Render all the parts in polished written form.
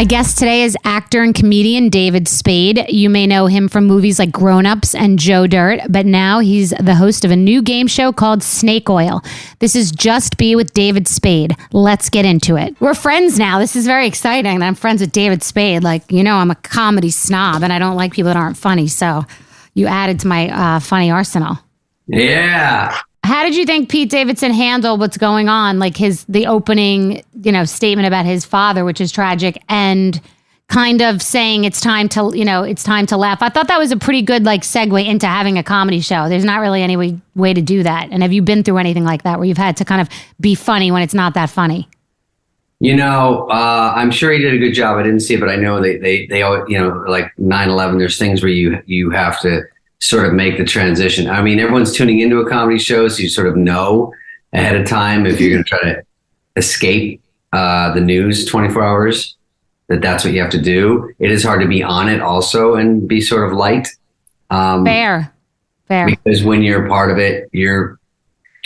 My guest today is actor and comedian David Spade. You may know him from movies like Grown Ups and Joe Dirt, but now he's the host of a new game show called Snake Oil. This is Just Be with David Spade. Let's get into it. We're friends now. This is very exciting. I'm friends with David Spade. Like, you know, I'm a comedy snob and I don't like people that aren't funny. So you added to my funny arsenal. Yeah. How did you think Pete Davidson handled what's going on? Like the opening, statement about his father, which is tragic, and kind of saying it's time to laugh. I thought that was a pretty good segue into having a comedy show. There's not really any way to do that. And have you been through anything like that where you've had to kind of be funny when it's not that funny? I'm sure he did a good job. I didn't see it, but I know they always, like 9/11, there's things where you have to sort of make the transition. I mean, everyone's tuning into a comedy show, so you sort of know ahead of time if you're going to try to escape the news 24 hours, that's what you have to do. It is hard to be on it also and be sort of light. Fair. Because when you're a part of it, you're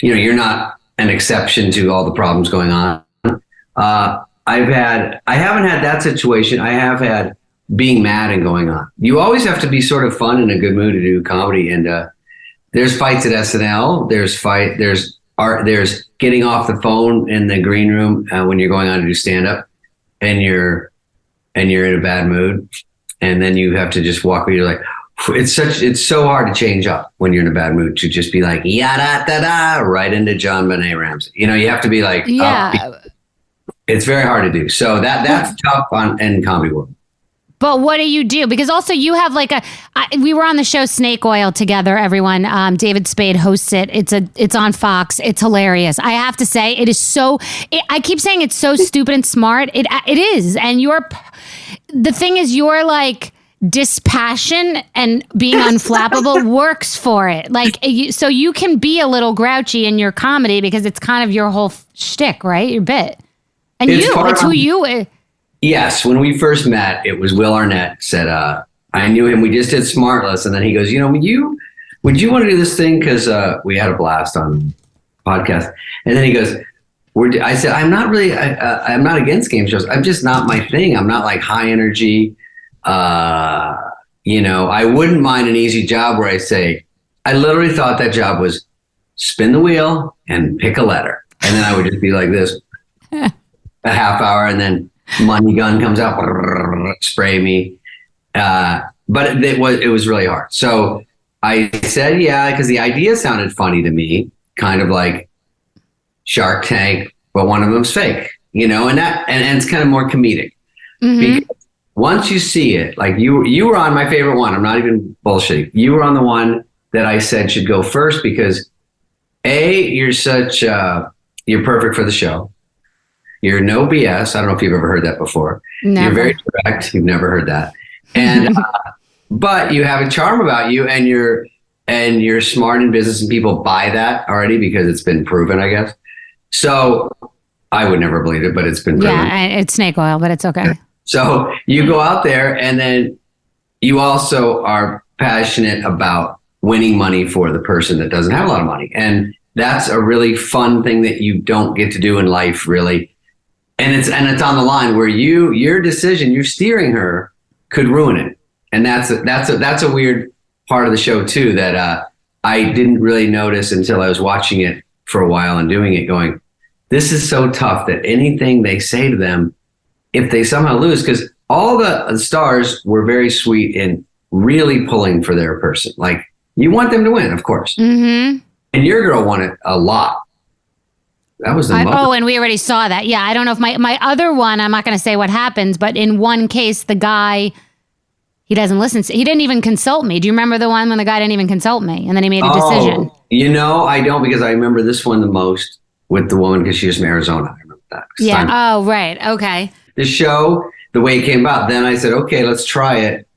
not an exception to all the problems going on. I haven't had that situation. I have had being mad and going on. You always have to be sort of fun and in a good mood to do comedy. And there's fights at SNL. There's art. There's getting off the phone in the green room when you're going on to do stand up, and you're in a bad mood, and then you have to just walk away. You're like, it's so hard to change up when you're in a bad mood to just be like yada da da right into John Benet Ramsey. You have to be like, yeah. It's very hard to do. So that's tough in comedy world. But what do you do? Because also you have we were on the show Snake Oil together, everyone. David Spade hosts it. It's on Fox. It's hilarious. I have to say it is I keep saying it's so stupid and smart. It is. And the thing is your dispassion and being unflappable works for it. So you can be a little grouchy in your comedy because it's kind of your whole shtick, right? Your bit. And it's who you. Yes, when we first met, it was Will Arnett said, I knew him. We just did Smartless. And then he goes, would you want to do this thing? Because we had a blast on podcast. And then he goes, I said, I'm not really, I'm not against game shows. I'm just not my thing. I'm not high energy. I wouldn't mind an easy job where I literally thought that job was spin the wheel and pick a letter. And then I would just be like this a half hour, and then money gun comes out, spray me. But it was really hard. So I said, yeah, because the idea sounded funny to me, kind of like Shark Tank, but one of them's fake, and it's kind of more comedic. Mm-hmm. Because once you see it, you were on my favorite one. I'm not even bullshitting. You were on the one that I said should go first because you're you're perfect for the show. You're no BS. I don't know if you've ever heard that before. Never. You're very direct. You've never heard that. And but you have a charm about you, and you're smart in business, and people buy that already because it's been proven, I guess. So I would never believe it, but it's been proven. Yeah, it's snake oil, but it's okay. So you go out there, and then you also are passionate about winning money for the person that doesn't have a lot of money. And that's a really fun thing that you don't get to do in life, really. And it's on the line where your decision, you're steering her, could ruin it. And that's a weird part of the show too, that I didn't really notice until I was watching it for a while and doing it, going, this is so tough that anything they say to them, if they somehow lose, because all the stars were very sweet in really pulling for their person. You want them to win, of course. Mm-hmm. And your girl won it a lot. That was and we already saw that. Yeah, I don't know if my other one, I'm not going to say what happens, but in one case, the guy, he doesn't listen. He didn't even consult me. Do you remember the one when the guy didn't even consult me and then he made a decision? I don't, because I remember this one the most with the woman because she was from Arizona. I remember that. Yeah. Oh, right. Okay. The show, the way it came about, then I said, okay, let's try it.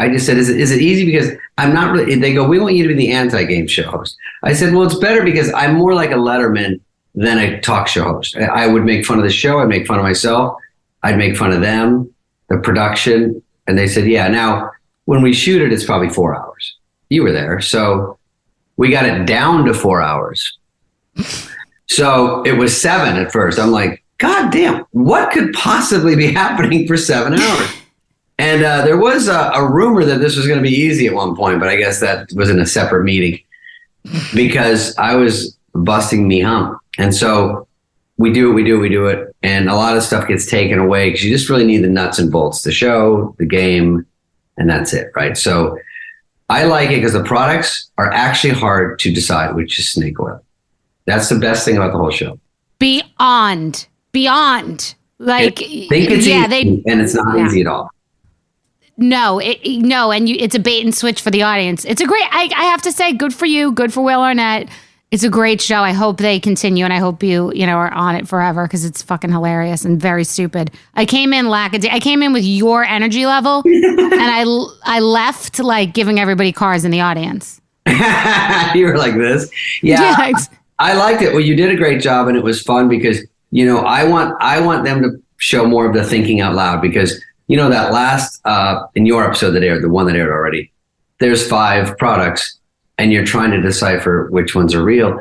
I just said, is it easy? Because I'm not really, they go, we want you to be the anti-game show host. I said, well, it's better because I'm more like a Letterman than a talk show host. I would make fun of the show. I'd make fun of myself. I'd make fun of them, the production. And they said, yeah, now when we shoot it, it's probably 4 hours. You were there. So we got it down to 4 hours. So it was 7 at first. I'm like, God damn, what could possibly be happening for 7 hours? And there was a rumor that this was going to be easy at one point, but I guess that was in a separate meeting because I was busting me hump. And so we do it. And a lot of stuff gets taken away because you just really need the nuts and bolts, the show, the game, and that's it, right? So I like it because the products are actually hard to decide, which is snake oil. That's the best thing about the whole show. Beyond. Like, think it's easy, and it's not easy at all. No, it's a bait and switch for the audience. It's a great, I have to say, good for you, good for Will Arnett. It's a great show. I hope they continue, and I hope you are on it forever because it's fucking hilarious and very stupid. I came in with your energy level, and I left like giving everybody cars in the audience. You were like this, yeah. I liked it. Well, you did a great job, and it was fun because I want them to show more of the thinking out loud because. That last, in your episode that aired, the one that aired already, there's 5 products and you're trying to decipher which ones are real.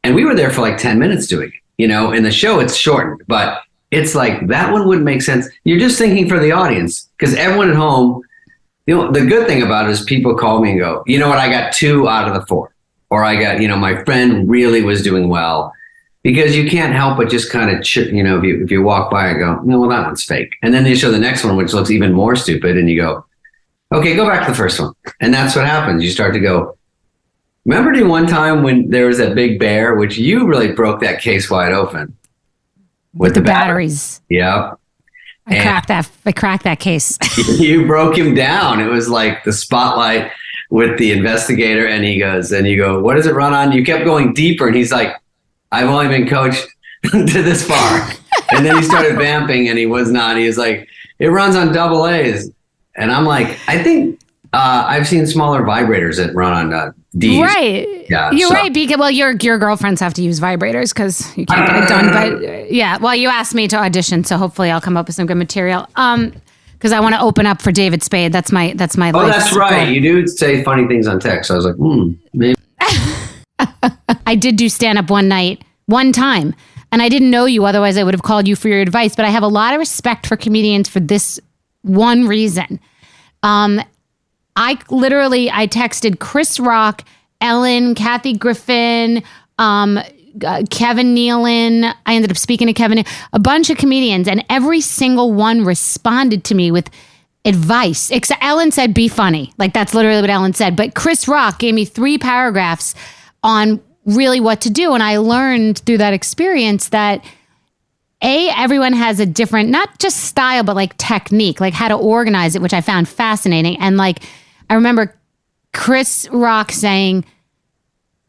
And we were there for like 10 minutes doing it, in the show it's shortened, but it's like that one wouldn't make sense. You're just thinking for the audience because everyone at home, the good thing about it is people call me and go, you know what, I got 2 out of the 4. Or I got, my friend really was doing well. Because you can't help but just kind of, if you walk by and go, no, well, that one's fake. And then they show the next one, which looks even more stupid. And you go, okay, go back to the first one. And that's what happens. You start to go, remember the one time when there was that big bear, which you really broke that case wide open. With the batteries. Yeah. I cracked that case. You broke him down. It was like the spotlight with the investigator. And he goes, and you go, what does it run on? You kept going deeper. And he's like, I've only been coached to this far. And then he started vamping and he was not. He was like, it runs on AA. And I'm like, I think I've seen smaller vibrators that run on Ds. Right. Yeah. You're right. Because, your girlfriends have to use vibrators because you can't get it done. But yeah, well, you asked me to audition. So hopefully I'll come up with some good material. Because I want to open up for David Spade. That's my Oh, that's right. Goal. You do say funny things on text. So I was like, maybe. I did do stand-up one time, and I didn't know you. Otherwise, I would have called you for your advice. But I have a lot of respect for comedians for this one reason. I texted Chris Rock, Ellen, Kathy Griffin, Kevin Nealon. I ended up speaking to Kevin, a bunch of comedians, and every single one responded to me with advice. Except Ellen said, be funny. Like, that's literally what Ellen said. But Chris Rock gave me 3 paragraphs on really what to do. And I learned through that experience that everyone has a different, not just style, but like technique, like how to organize it, which I found fascinating. And like, I remember Chris Rock saying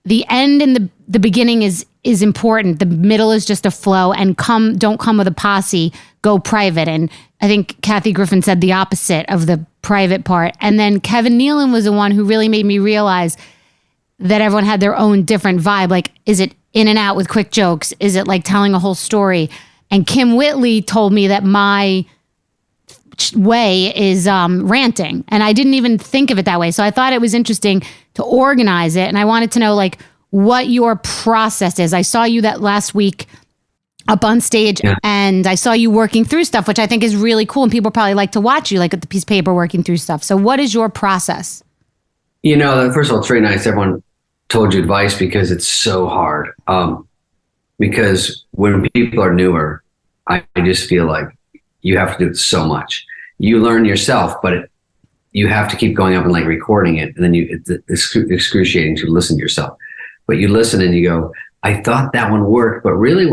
the end and the beginning is important. The middle is just a flow, and don't come with a posse, go private. And I think Kathy Griffin said the opposite of the private part. And then Kevin Nealon was the one who really made me realize that everyone had their own different vibe. Like, is it in and out with quick jokes? Is it like telling a whole story? And Kim Whitley told me that my way is ranting. And I didn't even think of it that way. So I thought it was interesting to organize it. And I wanted to know like what your process is. I saw you that last week up on stage, and I saw you working through stuff, which I think is really cool. And people probably like to watch you like at the piece of paper working through stuff. So what is your process? First of all, it's very nice everyone told you advice because it's so hard. Because when people are newer, I just feel like you have to do it so much. You learn yourself, but you have to keep going up and like recording it. And then it's excruciating to listen to yourself. But you listen and you go, I thought that one worked, but really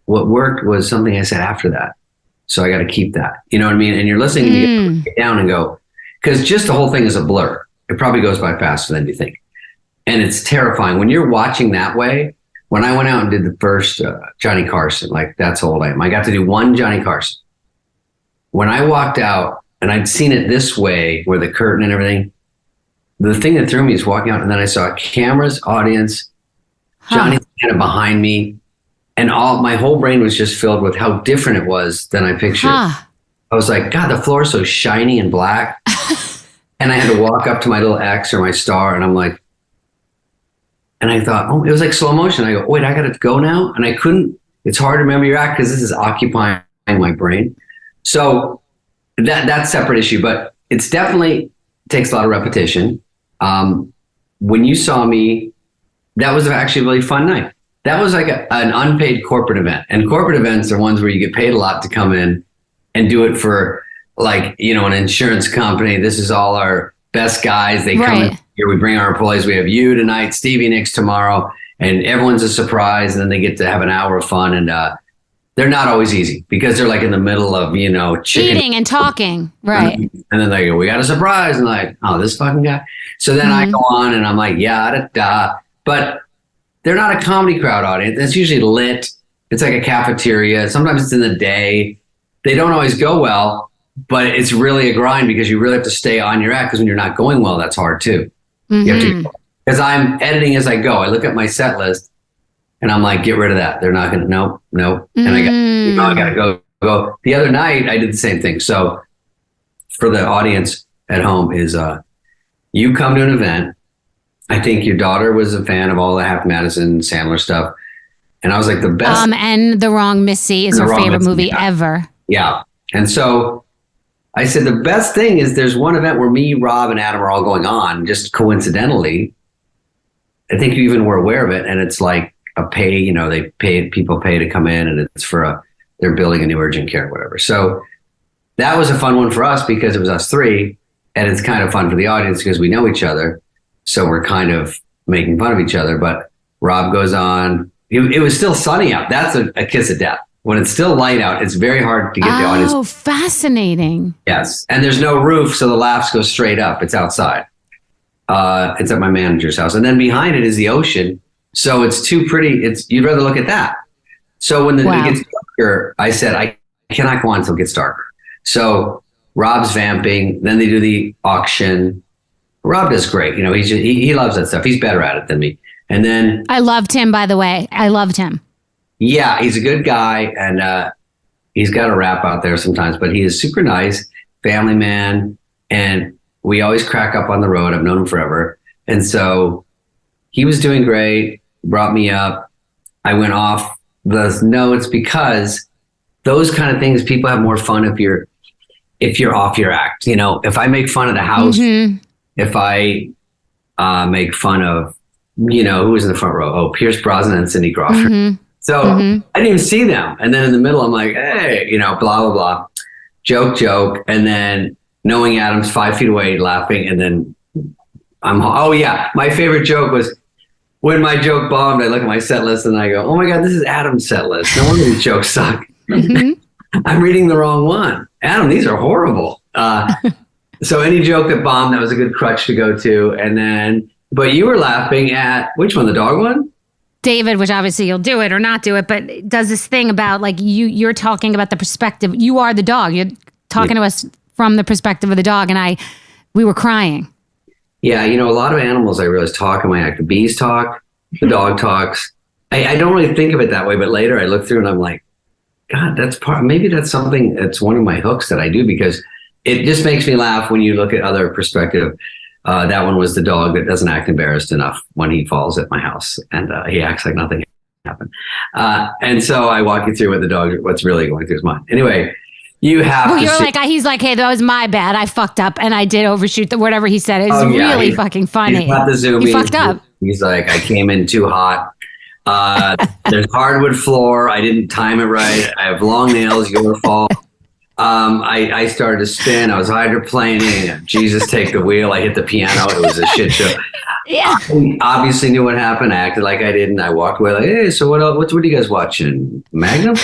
what worked was something I said after that. So I got to keep that. You know what I mean? And you're listening and you get down and go, because just the whole thing is a blur. It probably goes by faster than you think. And it's terrifying. When you're watching that way, when I went out and did the first Johnny Carson, like that's how old I am. I got to do one Johnny Carson. When I walked out and I'd seen it this way, where the curtain and everything, the thing that threw me is walking out and then I saw cameras, audience, Johnny kind of behind me. And my whole brain was just filled with how different it was than I pictured. I was like, God, the floor is so shiny and black. And I had to walk up to my little X or my star, and I'm like, and I thought, it was like slow motion. I go, wait, I got to go now? And I couldn't it's hard to remember your act because this is occupying my brain. So that's a separate issue, but it's definitely takes a lot of repetition. When you saw me, that was actually a really fun night. That was like an unpaid corporate event. And corporate events are ones where you get paid a lot to come in and do it for like, an insurance company. This is all our best guys. They come in here. We bring our employees. We have you tonight, Stevie Nicks tomorrow, and everyone's a surprise. And then they get to have an hour of fun. And they're not always easy because they're like in the middle of, eating and talking. Right. And then they go, we got a surprise. And like, oh, this fucking guy. So then I go on and I'm like, but they're not a comedy crowd audience. It's usually lit. It's like a cafeteria. Sometimes it's in the day. They don't always go well, but it's really a grind because you really have to stay on your act because when you're not going well, that's hard too. You have to, because I'm editing as I go. I look at my set list and I'm like, get rid of that. They're not going to, nope. And I got to go. The other night I did the same thing. So for the audience at home is you come to an event. I think your daughter was a fan of all the Half Madison Sandler stuff. And I was like, the best. And The Wrong Missy is her favorite movie ever. Yeah. And so I said, the best thing is there's one event where me, Rob, and Adam are all going on, just coincidentally. I think you even were aware of it. And it's like a pay, people pay to come in, and it's for they're building a new urgent care or whatever. So that was a fun one for us because it was us three. And it's kind of fun for the audience because we know each other. So we're kind of making fun of each other, but Rob goes on. It was still sunny out. That's a kiss of death. When it's still light out, it's very hard to get the audience. Oh, fascinating. Yes. And there's no roof, so the laughs go straight up. It's outside. It's at my manager's house. And then behind it is the ocean. So it's too pretty. You'd rather look at that. So when it gets darker, I said, I cannot go on until it gets darker. So Rob's vamping. Then they do the auction. Rob does great. He loves that stuff. He's better at it than me. And then I loved him, by the way. I loved him. Yeah, he's a good guy, and he's got a rap out there sometimes, but he is super nice, family man, and we always crack up on the road. I've known him forever. And so he was doing great, brought me up. I went off the notes because those kind of things, people have more fun if you're off your act. If I make fun of the house, if I make fun of, who was in the front row? Oh, Pierce Brosnan and Cindy Crawford. So I didn't even see them. And then in the middle, I'm like, hey, blah, blah, blah. Joke. And then knowing Adam's 5 feet away laughing. And then my favorite joke was when my joke bombed, I look at my set list and I go, oh my God, this is Adam's set list. No wonder these jokes suck. I'm reading the wrong one. Adam, these are horrible. So any joke that bombed, that was a good crutch to go to. But you were laughing at which one, the dog one? David, which obviously you'll do it or not do it, but does this thing about like you're talking about the perspective. You are the dog. You're talking to us from the perspective of the dog. And we were crying. Yeah. A lot of animals I realize talk in my act. The bees talk, the dog talks. I don't really think of it that way, but later I look through and I'm like, God, maybe that's something that's one of my hooks that I do because it just makes me laugh when you look at other perspective. That one was the dog that doesn't act embarrassed enough when he falls at my house, and he acts like nothing happened. And so I walk you through what's really going through his mind. Anyway, you have. He's like, hey, that was my bad. I fucked up, and I did overshoot whatever he said. It's really fucking funny. He's not the zoomies. He fucked up. He's like, I came in too hot. There's hardwood floor. I didn't time it right. I have long nails. You're gonna fall. I started to spin. I was hydroplaning. Jesus, take the wheel. I hit the piano. It was a shit show. Yeah. I obviously knew what happened. I acted like I didn't. I walked away like, hey, so what else? What are you guys watching? Magnum?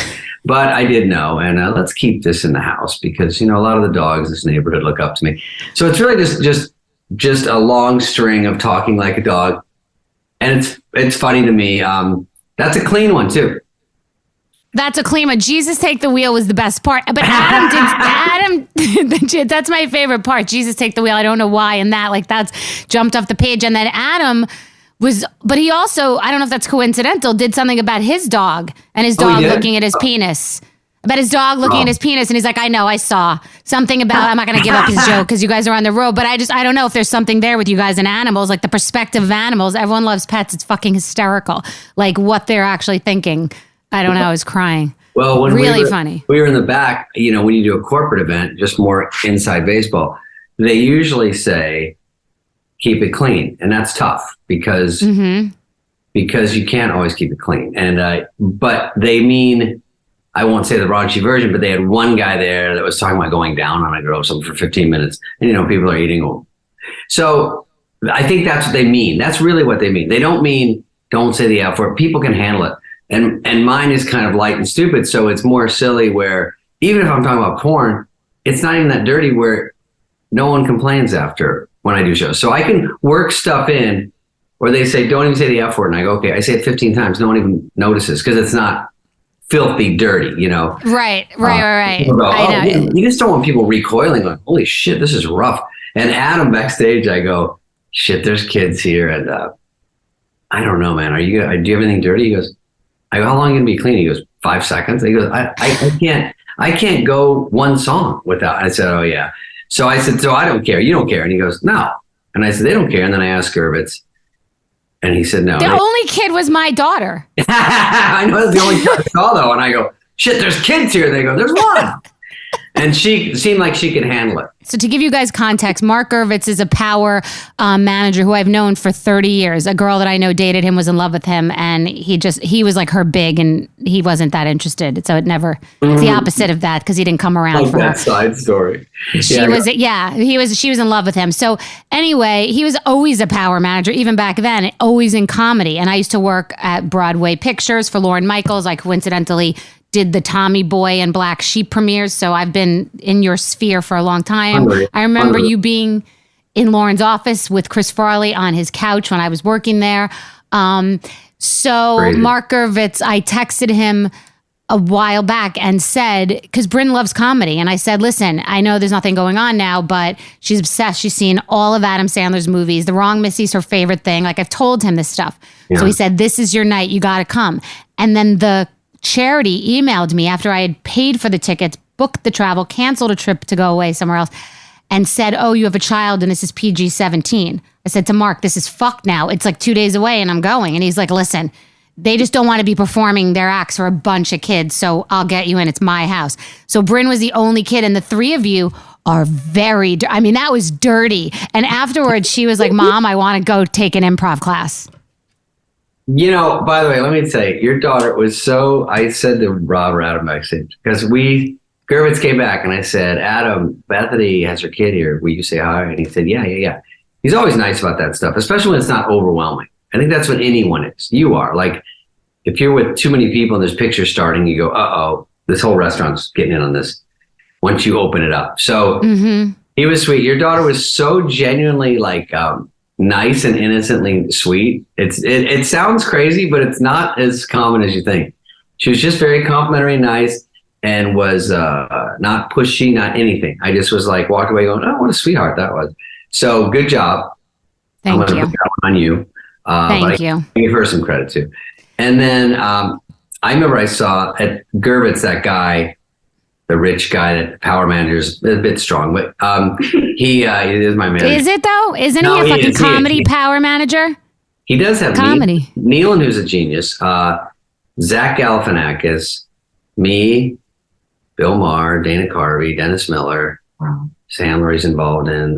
But I did know. And let's keep this in the house because, a lot of the dogs in this neighborhood look up to me. So it's really just a long string of talking like a dog. And it's funny to me. That's a clean one too. That's a clean one. Jesus Take the Wheel was the best part. But Adam, that's my favorite part. Jesus Take the Wheel. I don't know why. And that's jumped off the page. And then Adam but he also, I don't know if that's coincidental, did something about his dog and his dog looking at his penis. About his dog looking at his penis. And he's like, I know, I saw something about, I'm not going to give up his joke because you guys are on the road. But I don't know if there's something there with you guys and animals, like the perspective of animals. Everyone loves pets. It's fucking hysterical. Like what they're actually thinking I don't know. I was crying. Well, when really funny. We were in the back, when you do a corporate event, just more inside baseball, they usually say, keep it clean. And that's tough because you can't always keep it clean. And, but they mean, I won't say the raunchy version, but they had one guy there that was talking about going down on a girl or something for 15 minutes. And, people are eating them. So I think that's what they mean. That's really what they mean. They don't mean, don't say the F word. People can handle it. And mine is kind of light and stupid. So it's more silly where even if I'm talking about porn, it's not even that dirty where no one complains after when I do shows. So I can work stuff in where they say, don't even say the F word. And I go, okay, I say it 15 times. No one even notices because it's not filthy dirty, Right. Go, I know. You just don't want people recoiling like, holy shit, this is rough. And Adam backstage, I go, shit, there's kids here. And I don't know, man. Do you have anything dirty? He goes, I go, how long are you going to be clean? He goes, 5 seconds. He goes, I can't go one song without. I said, oh yeah. So I said, so I don't care. You don't care. And he goes, no. And I said, they don't care. And then I asked Gervitz and he said, no. The only kid was my daughter. I know that's the only kid I saw though. And I go, shit, there's kids here. They go, there's one. And she seemed like she could handle it. So to give you guys context, Mark Gervitz is a power manager who I've known for 30 years. A girl that I know dated him, was in love with him, and he was like her big, and he wasn't that interested. So it's the opposite of that because he didn't come around for that her. Side story. She was in love with him. So anyway, he was always a power manager, even back then, always in comedy. And I used to work at Broadway Pictures for Lorne Michaels. I coincidentally did the Tommy Boy and Black Sheep premieres. So I've been in your sphere for a long time. I remember you being in Lauren's office with Chris Farley on his couch when I was working there. So crazy. Mark Gervitz, I texted him a while back and said, because Bryn loves comedy. And I said, listen, I know there's nothing going on now, but she's obsessed. She's seen all of Adam Sandler's movies. The Wrong Missy's her favorite thing. Like I've told him this stuff. Yeah. So he said, this is your night. You got to come. And then the charity emailed me after I had paid for the tickets, booked the travel, canceled a trip to go away somewhere else, and said, oh, you have a child and this is PG-17. I said to Mark, this is fucked now. It's like 2 days away and I'm going. And he's like, listen, they just don't want to be performing their acts for a bunch of kids. So I'll get you in. It's my house. So Bryn was the only kid. And the three of you are that was dirty. And afterwards she was like, Mom, I want to go take an improv class. By the way, let me say, your daughter was I said to Rob or Adam backstage, because Gervitz came back and I said, Adam, Bethenny has her kid here. Will you say hi? And he said, yeah. He's always nice about that stuff, especially when it's not overwhelming. I think that's what anyone is. You are. Like, if you're with too many people and there's pictures starting, you go, uh-oh, this whole restaurant's getting in on this once you open it up. So he was sweet. Your daughter was so genuinely like, nice and innocently sweet. It sounds crazy, but it's not as common as you think. She was just very complimentary, nice, and was not pushy, not anything. I just was like, walked away going, oh, what a sweetheart that was. So good job. Thank you. Put that one on you. Thank you. I give her some credit too. And then I remember I saw at Gervitz, that guy, the rich guy that power manager's a bit strong, but he is my manager. Is it though? Isn't he a fucking comedy power manager? He does have comedy. Nealon, who's a genius. Zach Galifianakis, me, Bill Maher, Dana Carvey, Dennis Miller, Sandler's involved in.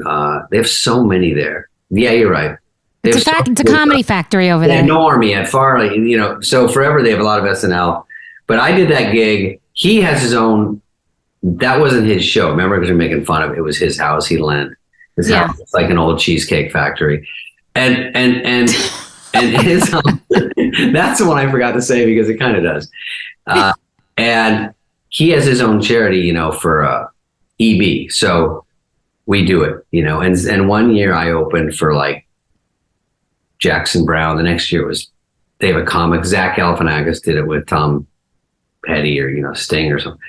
They have so many there. Yeah, you're right. It's a comedy factory over there. No army at Farley, so forever they have a lot of SNL. But I did that gig. He has his own. That wasn't his show. Remember, because we were making fun of it. It was his house. He lent his house. It's like an old cheesecake factory. And his that's the one I forgot to say because it kind of does. And he has his own charity, for EB. So we do it, and 1 year I opened for like Jackson Brown. The next year they have a comic. Zach Galifianakis did it with Tom Petty or, Sting or something.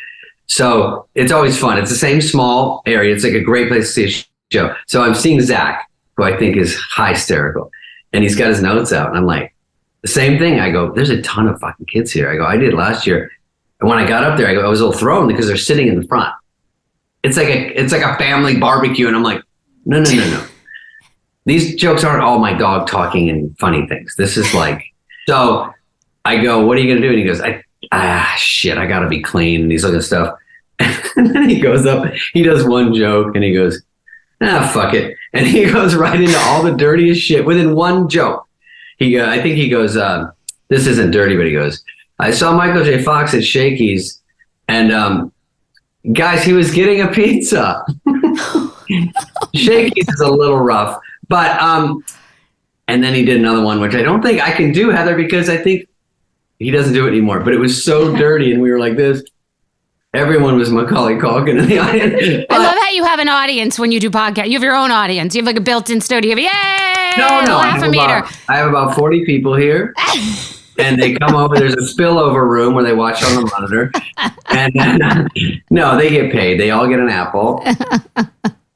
So it's always fun. It's the same small area. It's like a great place to see a show. So I'm seeing Zach, who I think is hysterical, and he's got his notes out. And I'm like, the same thing. I go, there's a ton of fucking kids here. I go, I did last year. And when I got up there, I was a little thrown because they're sitting in the front. It's like a family barbecue. And I'm like, no. These jokes aren't all my dog talking and funny things. This is like, so I go, what are you going to do? And he goes, shit, I gotta be clean. And he's looking at stuff. And then he goes up, he does one joke and he goes, fuck it. And he goes right into all the dirtiest shit within one joke. I think he goes, this isn't dirty, but he goes, I saw Michael J. Fox at Shakey's and guys, he was getting a pizza. Shakey's is a little rough, but and then he did another one, which I don't think I can do, Heather, because I think he doesn't do it anymore. But it was so dirty, and we were like this. Everyone was Macaulay Culkin in the audience. I love how you have an audience when you do podcast. You have your own audience. You have like a built-in studio. Yay! No, half a meter. I have about 40 people here. And they come over. There's a spillover room where they watch on the monitor. And then, no, they get paid. They all get an apple.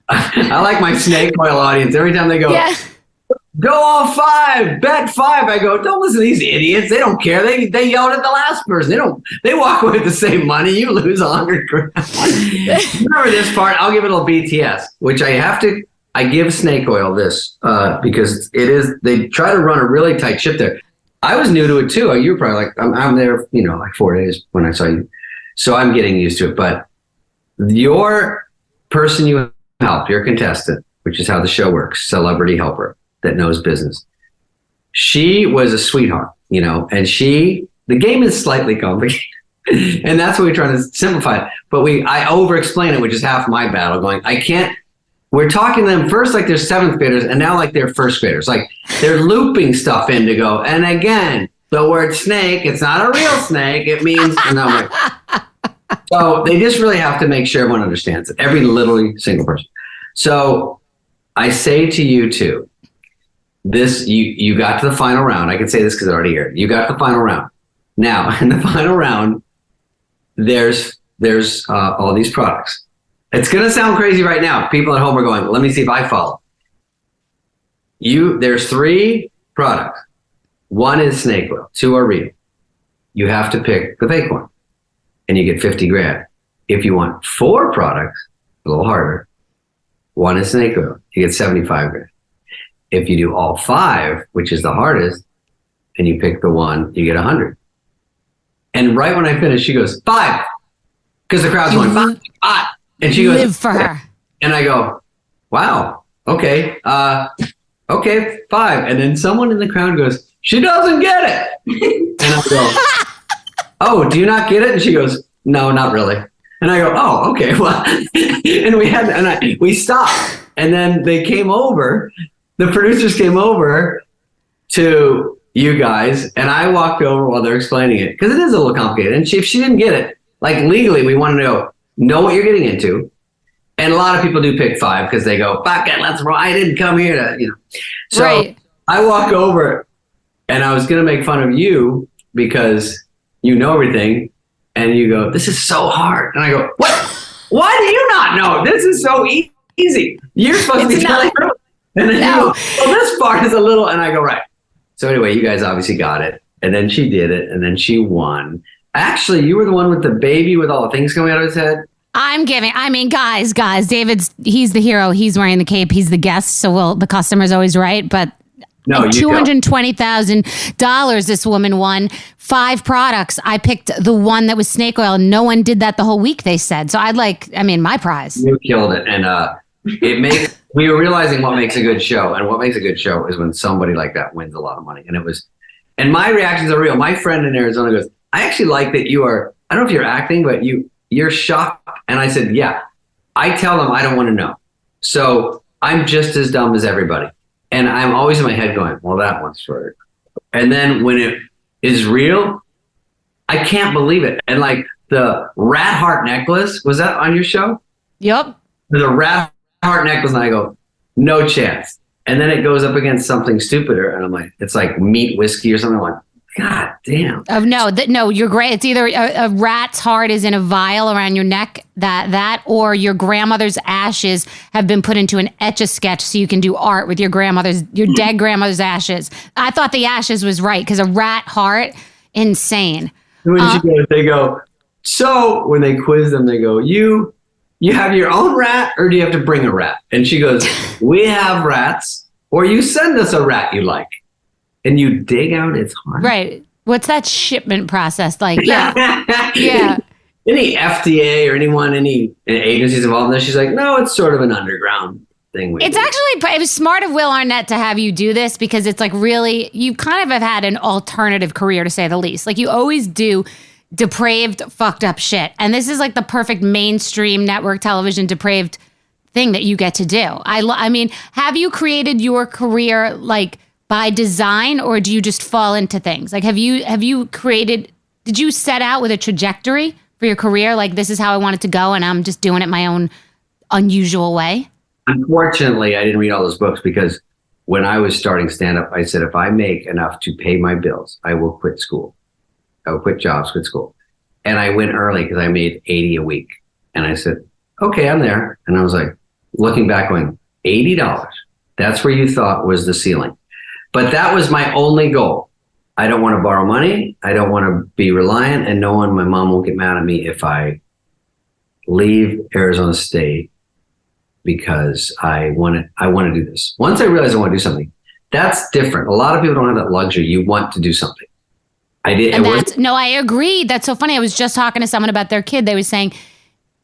I like my snake oil audience. Every time they go, go all 5, bet 5. I go, don't listen to these idiots. They don't care. They yelled at the last person. They walk away with the same money. You lose 100 grand. Remember this part? I'll give it a little BTS, which I give snake oil this because they try to run a really tight ship there. I was new to it too. You were probably like, I'm there, like 4 days when I saw you. So I'm getting used to it. But your person you help, your contestant, which is how the show works, celebrity helper that knows business. She was a sweetheart, and the game is slightly complicated. And that's what we're trying to simplify it. But I over explain it, which is half my battle going, we're talking to them first like they're 7th graders and now like they're 1st graders. Like they're looping stuff in to go. And again, the word snake, it's not a real snake. It means, so they just really have to make sure everyone understands it. Literally single person. So I say to you too, you got to the final round. I can say this because I already heard. You got to the final round. Now in the final round, there's all these products. It's going to sound crazy right now. People at home are going, let me see if I follow. There's 3 products. 1 is snake oil. 2 are real. You have to pick the fake one and you get 50 grand. If you want 4 products, a little harder. 1 is snake oil. You get 75 grand. If you do all 5, which is the hardest, and you pick the 1, you get 100. And right when I finish, she goes, 5. Because the crowd's going, 5. And she goes, live for her. And I go, wow, okay, 5. And then someone in the crowd goes, she doesn't get it. And I go, oh, do you not get it? And she goes, no, not really. And I go, oh, okay, well, and we stopped. And then they came over, the producers came over to you guys, and I walked over while they're explaining it, because it is a little complicated. And if she didn't get it, like legally, we want to know what you're getting into. And a lot of people do pick 5 because they go, fuck it, let's roll. I didn't come here to, So right. I walk over and I was going to make fun of you because you know everything. And you go, this is so hard. And I go, what? Why do you not know? This is so easy. You're supposed to be telling her. And then you go, well, this part is a little, and I go, right. So anyway, you guys obviously got it. And then she did it. And then she won. Actually, you were the one with the baby with all the things coming out of his head. Guys, he's the hero. He's wearing the cape. He's the guest. So the customer's always right. But no, $220,000 this woman won. 5 products. I picked the one that was snake oil. No one did that the whole week, they said. So my prize. You killed it. And we were realizing what makes a good show. And what makes a good show is when somebody like that wins a lot of money. And my reactions are real. My friend in Arizona goes, I actually like that you are, I don't know if you're acting, but you're shocked. And I said, yeah. I tell them I don't want to know. So I'm just as dumb as everybody. And I'm always in my head going, well, that one's for it. And then when it is real, I can't believe it. And like the rat heart necklace, was that on your show? Yep. The rat heart necklace, and I go, no chance. And then it goes up against something stupider. And I'm like, it's like meat whiskey or something. I'm like, God damn. Oh, no, you're great. It's either a rat's heart is in a vial around your neck, that, or your grandmother's ashes have been put into an Etch-a-Sketch so you can do art with your dead grandmother's ashes. I thought the ashes was right because a rat heart, insane. They go, so when they quiz them, they go, you have your own rat or do you have to bring a rat? And she goes, we have rats or you send us a rat you like. And you dig out its heart. Right. What's that shipment process like? Yeah. Yeah. Any FDA or any agencies involved in this? She's like, no, it's sort of an underground thing. It was smart of Will Arnett to have you do this because it's like really, you kind of have had an alternative career to say the least. Like you always do depraved, fucked up shit. And this is like the perfect mainstream network television depraved thing that you get to do. I mean, have you created your career like by design or do you just fall into things? Like, have you created, did you set out with a trajectory for your career? Like, this is how I want it to go and I'm just doing it my own unusual way? Unfortunately, I didn't read all those books because when I was starting stand-up, I said, if I make enough to pay my bills, I will quit school. I will quit jobs, quit school. And I went early because I made $80 a week. And I said, okay, I'm there. And I was like, looking back going, $80. That's where you thought was the ceiling. But that was my only goal. I don't want to borrow money. I don't want to be reliant. And my mom won't get mad at me if I leave Arizona State because I want to do this. Once I realized I want to do something, that's different. A lot of people don't have that luxury. You want to do something. I did. I agree. That's so funny. I was just talking to someone about their kid. They were saying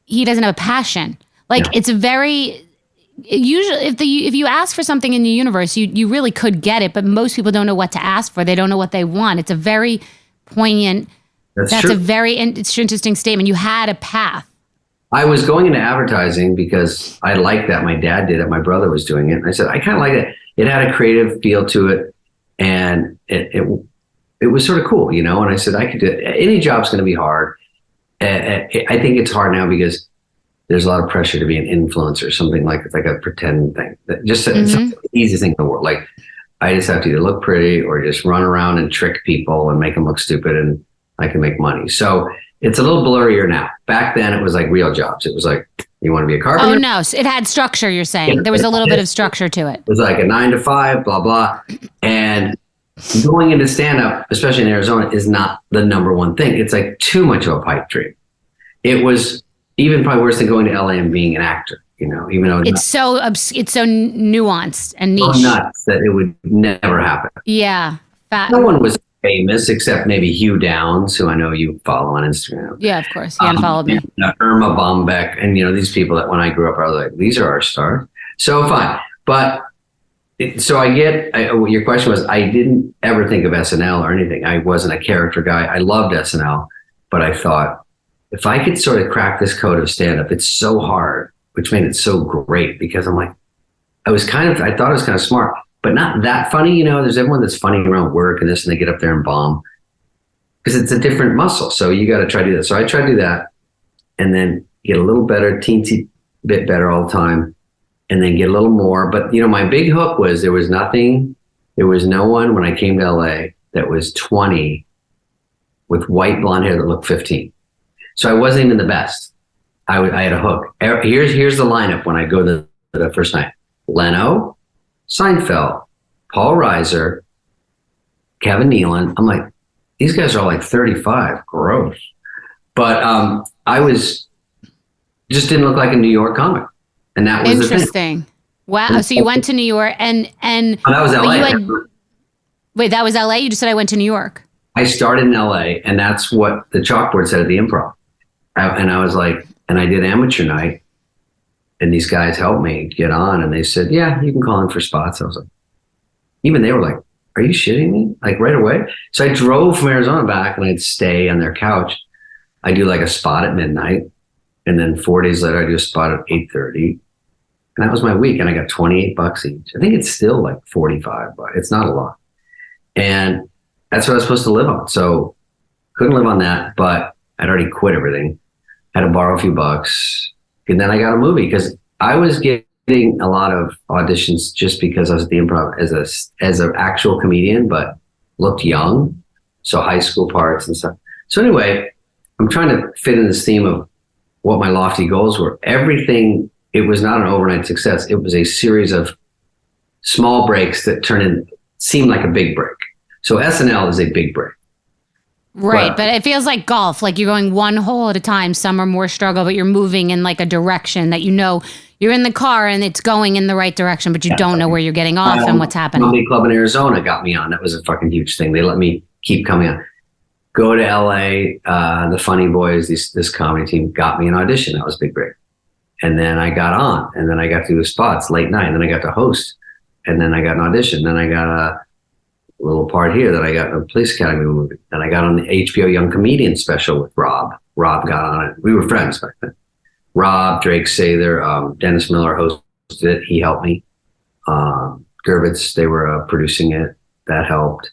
he doesn't have a passion. Like it's very usually if you ask for something in the universe, you really could get it, but most people don't know what to ask for. They don't know what they want. It's a very poignant. That's true. It's an interesting statement. You had a path. I was going into advertising because I liked that. My dad did it. My brother was doing it. And I said, I kind of like it. It had a creative feel to it. And it was sort of cool, And I said, I could do it. Any job's going to be hard. I think it's hard now because there's a lot of pressure to be an influencer, something like a pretend thing. It's the easiest thing in the world. Like I just have to either look pretty or just run around and trick people and make them look stupid and I can make money. So it's a little blurrier now. Back then it was like real jobs. It was like, you want to be a carpenter? Oh no, it had structure, you're saying. There was a little bit of structure to it. It was like a 9 to 5, blah, blah. And going into stand-up, especially in Arizona, is not the number one thing. It's like too much of a pipe dream. It was even probably worse than going to LA and being an actor, even though it's so nuanced and niche. So nuts that it would never happen. Yeah. No one was famous except maybe Hugh Downs, who I know you follow on Instagram. Yeah, of course. He unfollowed me. Irma Bombeck. And, these people that when I grew up, I was like, these are our stars. So fine. But so your question was, I didn't ever think of SNL or anything. I wasn't a character guy. I loved SNL, but I thought, if I could sort of crack this code of stand-up, it's so hard, which made it so great because I'm like, I thought I was kind of smart, but not that funny. There's everyone that's funny around work and this, and they get up there and bomb because it's a different muscle. So you got to try to do that. So I tried to do that and then get a little better, teensy bit better all the time and then get a little more. But, my big hook was there was no one when I came to LA that was 20 with white blonde hair that looked 15. So I wasn't even the best. I had a hook. Here's the lineup when I go the first night. Leno, Seinfeld, Paul Reiser, Kevin Nealon. I'm like, these guys are all like 35. Gross. But I just didn't look like a New York comic. And that was interesting. Wow. So you went to New York and that was LA. Wait, that was LA? You just said I went to New York. I started in LA and that's what the chalkboard said at the Improv. And I was like, and I did amateur night and these guys helped me get on and they said, yeah, you can call in for spots. I was like, even they were like, are you shitting me? Like right away. So I drove from Arizona back and I'd stay on their couch. I do like a spot at midnight. And then 4 days later, I do a spot at 8:30. And that was my week. And I got $28 each. I think it's still like 45, but it's not a lot. And that's what I was supposed to live on. So couldn't live on that, but I'd already quit everything. Had to borrow a few bucks. And then I got a movie because I was getting a lot of auditions just because I was at the Improv as an actual comedian, but looked young. So high school parts and stuff. So anyway, I'm trying to fit in this theme of what my lofty goals were. Everything, it was not an overnight success. It was a series of small breaks that seemed like a big break. So SNL is a big break. Right, but it feels like golf. Like you're going one hole at a time. Some are more struggle, but you're moving in like a direction that you're in the car and it's going in the right direction, but you don't know where you're getting off and what's happening. Comedy Club in Arizona got me on. That was a fucking huge thing. They let me keep coming on. go to LA. The Funny Boys, this comedy team, got me an audition. That was a big break. And then I got on, and then I got to do the spots late night, and then I got to host, and then I got an audition. Then I got a little part here that I got in a Police Academy movie. Then I got on the HBO Young Comedian special with Rob. Rob got on it. We were friends back then. Rob, Drake Sather, Dennis Miller hosted it. He helped me. Gervitz, they were producing it. That helped.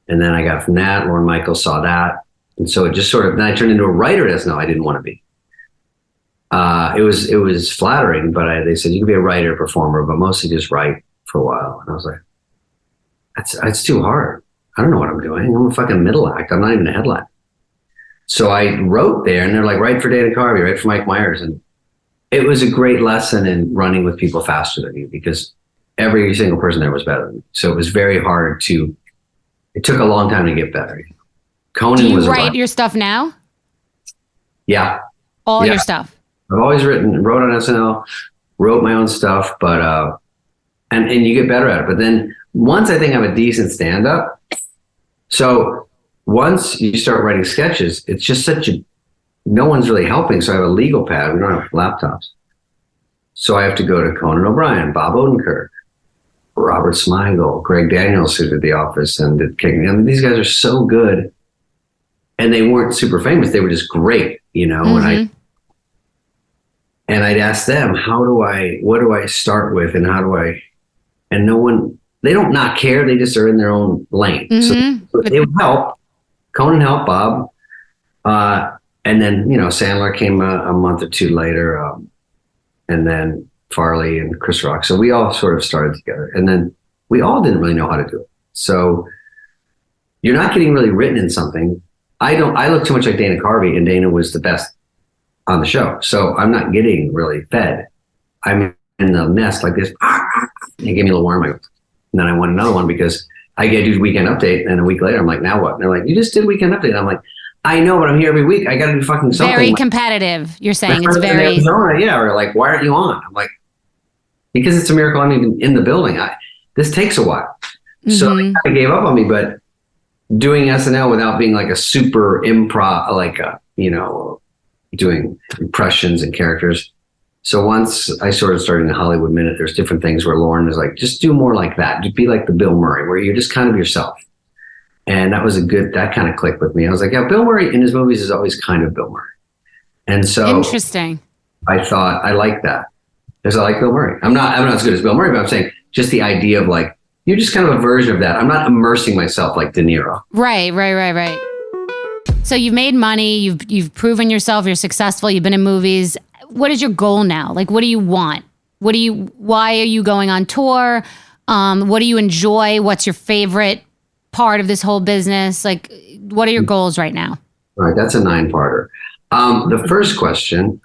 And then I got from that. Lorne Michaels saw that. And so it just sort of, then I turned into a writer at SNL. I didn't want to be. It was flattering, but they said, you can be a writer, performer, but mostly just write for a while. And I was like, that's too hard. I don't know what I'm doing. I'm a fucking middle act. I'm not even a headline. So I wrote there, and they're like, write for Dana Carvey, write for Mike Myers. And it was a great lesson in running with people faster than you, because every single person there was better than me. So it was very hard it took a long time to get better. Conan Do you was write your stuff now? Yeah. All your stuff? I've always wrote on SNL, wrote my own stuff, but, and you get better at it. But then once I think I'm a decent stand-up, so once you start writing sketches, it's just no one's really helping. So I have a legal pad. We don't have laptops. So I have to go to Conan O'Brien, Bob Odenkirk, Robert Smigel, Greg Daniels, who did The Office and did King. I mean, these guys are so good. And they weren't super famous. They were just great, Mm-hmm. And I'd ask them, what do I start with? And and no one, they don't not care. They just are in their own lane. Mm-hmm. So they would help. Conan helped Bob. And then, Sandler came a month or two later. And then Farley and Chris Rock. So we all sort of started together. And then we all didn't really know how to do it. So you're not getting really written in something. I look too much like Dana Carvey, and Dana was the best on the show. So I'm not getting really fed. I'm in the nest like this. He gave me a little worm. And then I want another one because I get to do Weekend Update. And a week later, I'm like, now what? And they're like, you just did Weekend Update. And I'm like, I know, but I'm here every week. I got to do fucking something. Very competitive. You're saying it's very. Yeah. Or like, why aren't you on? I'm like, because it's a miracle I'm even in the building. This takes a while. Mm-hmm. So they kind of gave up on me, but doing SNL without being like a super improv, like, doing impressions and characters. So once I sort of started in the Hollywood Minute, there's different things where Lauren is like, just do more like that. Just be like the Bill Murray, where you're just kind of yourself. And that kind of clicked with me. I was like, yeah, Bill Murray in his movies is always kind of Bill Murray. And so interesting. I thought I like that because I like Bill Murray. I'm not as good as Bill Murray, but I'm saying just the idea of like, you're just kind of a version of that. I'm not immersing myself like De Niro. Right. So you've made money, you've proven yourself, you're successful, you've been in movies. What is your goal now? Like, what do you want? Why are you going on tour? What do you enjoy? What's your favorite part of this whole business? Like, what are your goals right now? All right, that's a 9-parter. The first question,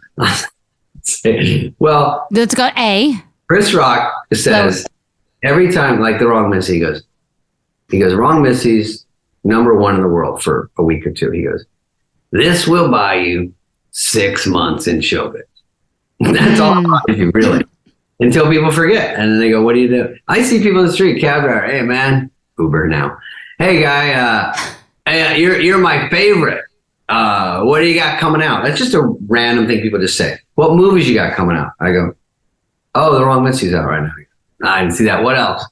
well, let's go A. Chris Rock says every time, like the Wrong Missy, he goes, Wrong Missy's #1 in the world for a week or two. He goes, this will buy you 6 months in showbiz. That's all about you, really. Until people forget. And then they go, what do you do? I see people in the street, cab driver, hey man, Uber now. Hey guy, hey, you're my favorite. What do you got coming out? That's just a random thing people just say. What movies you got coming out? I go, oh, The Wrong Missy's out right now. I didn't see that. What else?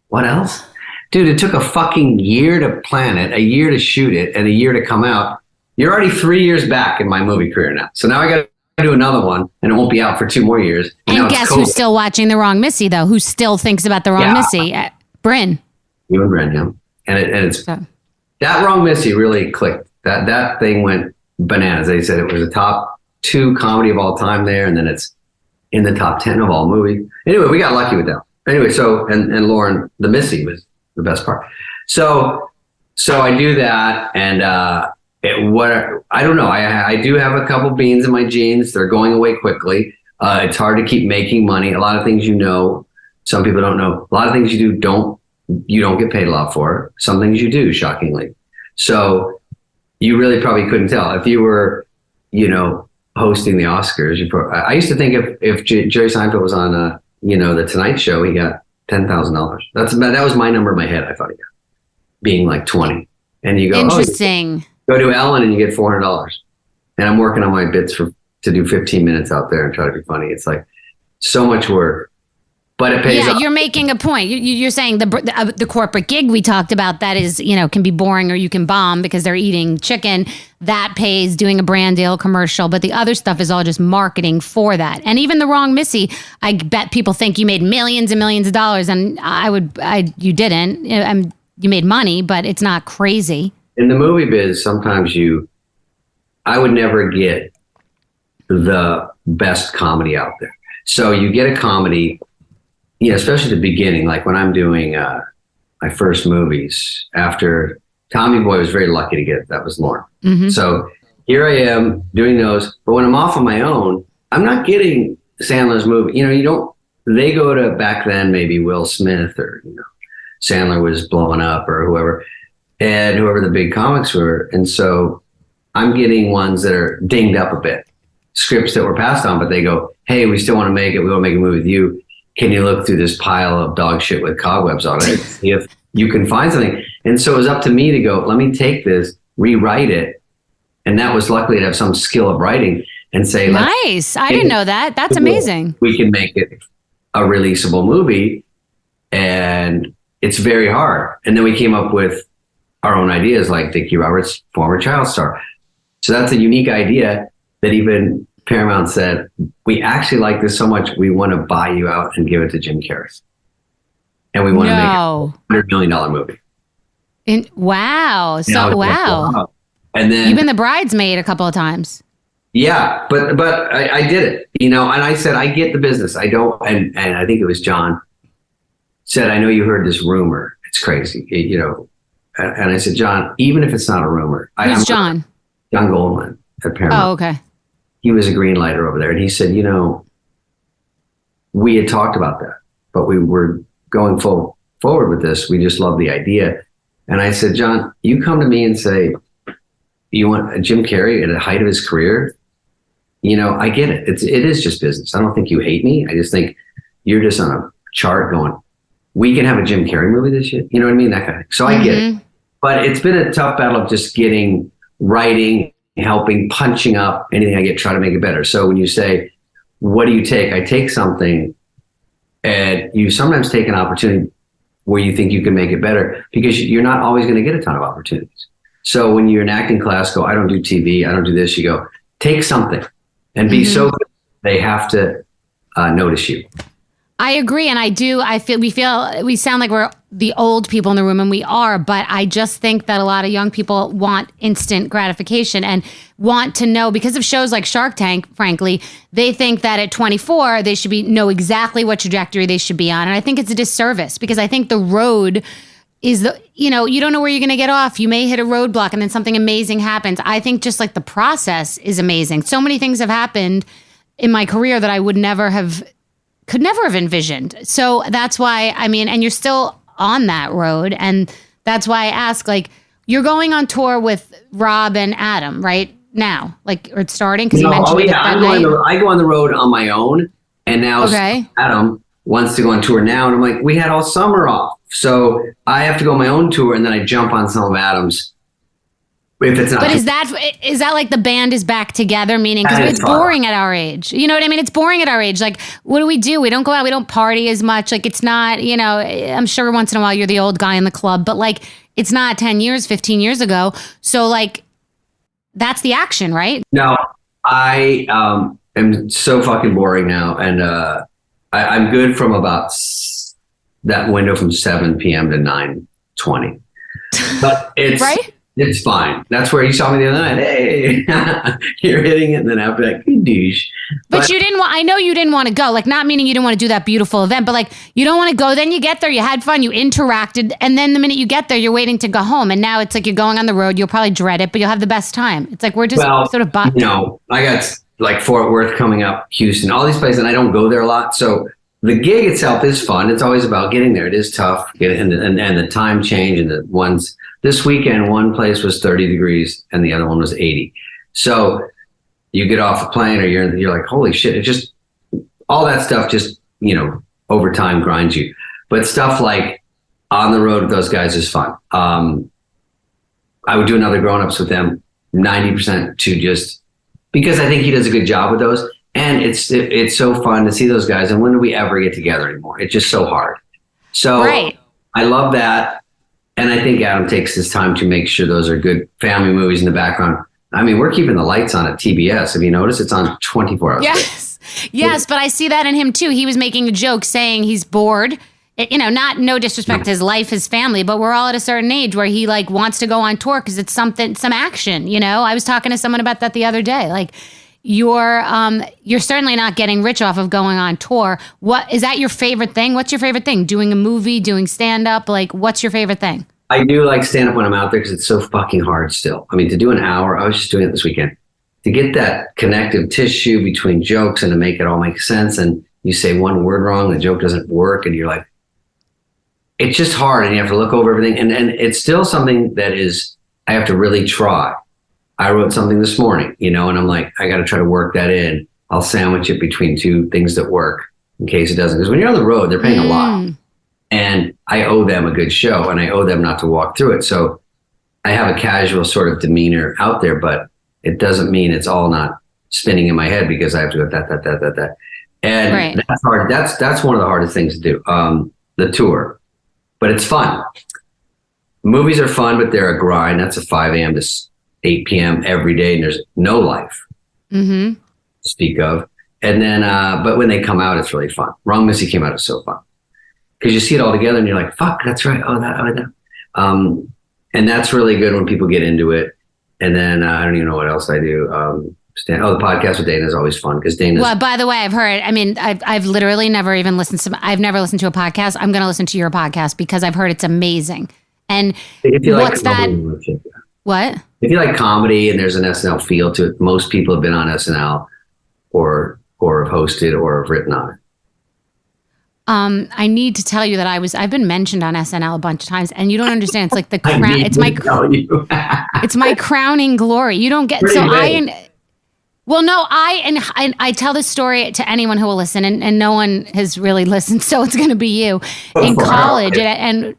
What else? Dude, it took a fucking year to plan it, a year to shoot it, and a year to come out. You're already 3 years back in my movie career now. So now I got to do another one, and it won't be out for 2 more years. And guess who's still watching The Wrong Missy, though? Who still thinks about The Wrong Missy? Bryn. You and Bryn, yeah. And it's that Wrong Missy really clicked. That thing went bananas. They said it was the top 2 comedy of all time there, and then it's in the top 10 of all movies. Anyway, we got lucky with that. Anyway, so and Lauren, the Missy was the best part. So I do that, and I don't know. I do have a couple beans in my jeans. They're going away quickly. It's hard to keep making money. A lot of things some people don't know. A lot of things you don't get paid a lot for. Some things you do, shockingly. So you really probably couldn't tell if you were, hosting the Oscars. I used to think if Jerry Seinfeld was on The Tonight Show, he got $10,000. That was my number in my head. I thought he got being like 20, and you go, interesting. Go to Ellen and you get $400. And I'm working on my bits to do 15 minutes out there and try to be funny. It's like so much work, but it pays off. You're making a point. You're saying the corporate gig we talked about, that is, can be boring, or you can bomb because they're eating chicken. That pays, doing a brand deal, commercial. But the other stuff is all just marketing for that. And even the wrong Missy, I bet people think you made millions and millions of dollars. And you didn't. You made money, but it's not crazy. In the movie biz, sometimes I would never get the best comedy out there. So you get a comedy, especially at the beginning, like when I'm doing my first movies after Tommy Boy, was very lucky to get it. That was Lauren. Mm-hmm. So here I am doing those. But when I'm off on my own, I'm not getting Sandler's movie. They go to back then, maybe Will Smith or, Sandler was blowing up or whoever, and whoever the big comics were. And so I'm getting ones that are dinged up a bit, scripts that were passed on, but they go, hey, we still want to make it. We want to make a movie with you. Can you look through this pile of dog shit with cobwebs on it? See if you can find something. And so it was up to me to go, let me take this, rewrite it. And that was luckily to have some skill of writing and say, nice. I didn't know that. That's amazing. We can make it a releasable movie. And it's very hard. And then we came up with our own ideas, like Dickie Roberts, former child star. So that's a unique idea that even Paramount said, we actually like this so much, we want to buy you out and give it to Jim Carrey. And we want to make a $100 million movie. Wow. So, wow. And then you've been the bridesmaid a couple of times. Yeah, but I did it, and I said, I get the business. I don't, and I think it was John said, I know you heard this rumor. It's crazy, and I said, John, even if it's not a rumor. Who's John? John Goldman at Paramount. Oh, okay. He was a green lighter over there. And he said, we had talked about that, but we were going forward with this. We just love the idea. And I said, John, you come to me and say, you want Jim Carrey at the height of his career? I get it. It is just business. I don't think you hate me. I just think you're just on a chart going, we can have a Jim Carrey movie this year. You know what I mean? That kind of thing. So I get it. But it's been a tough battle of just writing, helping, punching up anything I get, try to make it better. So when you say, what do you take? I take something, and you sometimes take an opportunity where you think you can make it better, because you're not always going to get a ton of opportunities. So when you're in acting class, go, I don't do TV, I don't do this. You go, take something and be so good. They have to notice you. I agree. And we sound like we're the old people in the room, and we are, but I just think that a lot of young people want instant gratification and want to know, because of shows like Shark Tank, frankly, they think that at 24, they should know exactly what trajectory they should be on. And I think it's a disservice, because I think the road is you don't know where you're going to get off. You may hit a roadblock and then something amazing happens. I think just like the process is amazing. So many things have happened in my career that I could never have envisioned. So that's why, and you're still on that road. And that's why I ask, you're going on tour with Rob and Adam right now, or it's starting, because you mentioned I go on the road on my own, and now Adam wants to go on tour now. And I'm like, we had all summer off. So I have to go on my own tour, and then I jump on some of Adam's. If it's not. But is that like the band is back together? Meaning, because it's boring at our age. You know what I mean? It's boring at our age. What do? We don't go out. We don't party as much. It's not, I'm sure once in a while you're the old guy in the club, but it's not 10 years, 15 years ago. So that's the action, right? No, I am so fucking boring now. And I'm good from about that window from 7 p.m. to 9:20. But it's right. It's fine. That's where you saw me the other night. Hey, you're hitting it. And then I'll be like, douche. But you didn't want, I know you didn't want to go, not meaning you didn't want to do that beautiful event, but you don't want to go. Then you get there, you had fun, you interacted. And then the minute you get there, you're waiting to go home. And now it's you're going on the road. You'll probably dread it, but you'll have the best time. It's we're just sort of bummed. I got Fort Worth coming up, Houston, all these places, and I don't go there a lot. So the gig itself is fun. It's always about getting there. It is tough. And the time change, and the ones. This weekend, one place was 30 degrees and the other one was 80. So you get off a plane, or you're like, holy shit. It just, all that stuff just, over time grinds you. But stuff like on the road with those guys is fun. I would do another grown-ups with them, 90% to just, because I think he does a good job with those. And it's so fun to see those guys. And when do we ever get together anymore? It's just so hard. So right. I love that. And I think Adam takes his time to make sure those are good family movies in the background. I mean, we're keeping the lights on at TBS. Have you noticed it's on 24 hours? Yes. Yes, but I see that in him too. He was making a joke saying he's bored. No disrespect to his life, his family, but we're all at a certain age where he like wants to go on tour because it's some action. I was talking to someone about that the other day. Like you're certainly not getting rich off of going on tour. What is that your favorite thing? What's your favorite thing? Doing a movie, doing stand up? Like what's your favorite thing? I do like stand up when I'm out there because it's so fucking hard still. I mean, to do an hour, I was just doing it this weekend, to get that connective tissue between jokes and to make it all make sense. And you say one word wrong, the joke doesn't work. And you're like, it's just hard. And you have to look over everything. And it's still something that I have to really try. I wrote something this morning, and I'm like, I got to try to work that in. I'll sandwich it between two things that work in case it doesn't. Because when you're on the road, they're paying a lot. And I owe them a good show and I owe them not to walk through it. So I have a casual sort of demeanor out there, but it doesn't mean it's all not spinning in my head because I have to go that. And right. That's hard. That's one of the hardest things to do, the tour. But it's fun. Movies are fun, but they're a grind. That's a 5 a.m. to 8 p.m. every day, and there's no life to speak of. And then, but when they come out, it's really fun. Wrong Missy came out, it's so fun. Because you see it all together and you're like, fuck, that's right. Oh, that. And that's really good when people get into it. And then I don't even know what else I do. The podcast with Dana is always fun because Dana. Well, by the way, I've heard. I mean, I've literally never even listened to. I've never listened to a podcast. I'm going to listen to your podcast because I've heard it's amazing. And what's that? What? If you like comedy and there's an SNL feel to it, most people have been on SNL or have hosted or have written on it. I need to tell you that I've been mentioned on SNL a bunch of times, and you don't understand. It's like the crown. It's my crowning glory. You don't get I tell this story to anyone who will listen, and no one has really listened, so it's going to be you. In college and at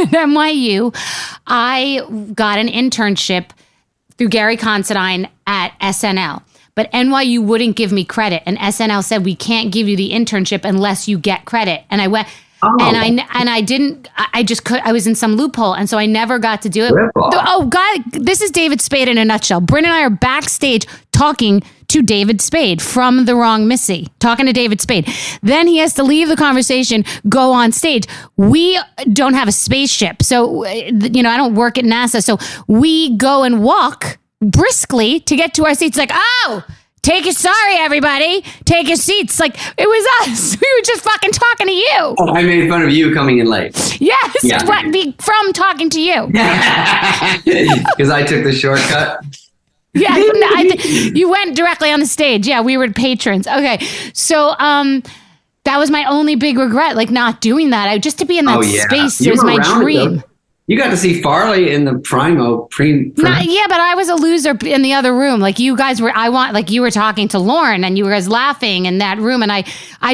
NYU, I got an internship through Gary Considine at SNL. But NYU wouldn't give me credit. And SNL said, we can't give you the internship unless you get credit. And I went, I was in some loophole. And so I never got to do it. Oh, God, this is David Spade in a nutshell. Bryn and I are backstage talking to David Spade from The Wrong Missy, talking to David Spade. Then he has to leave the conversation, go on stage. We don't have a spaceship. So, I don't work at NASA. So we go and walk briskly to get to our seats. Like, sorry, everybody, take your seats. Like, it was us. We were just fucking talking to you. I made fun of you coming in late. Yes, yeah. From talking to you. Because I took the shortcut. Yeah, you went directly on the stage. Yeah, we were patrons. Okay, so that was my only big regret, like not doing that. Just to be in that space was my dream. You got to see Farley in the primo. Yeah, but I was a loser in the other room. Like you guys were, you were talking to Lauren and you were guys laughing in that room. And I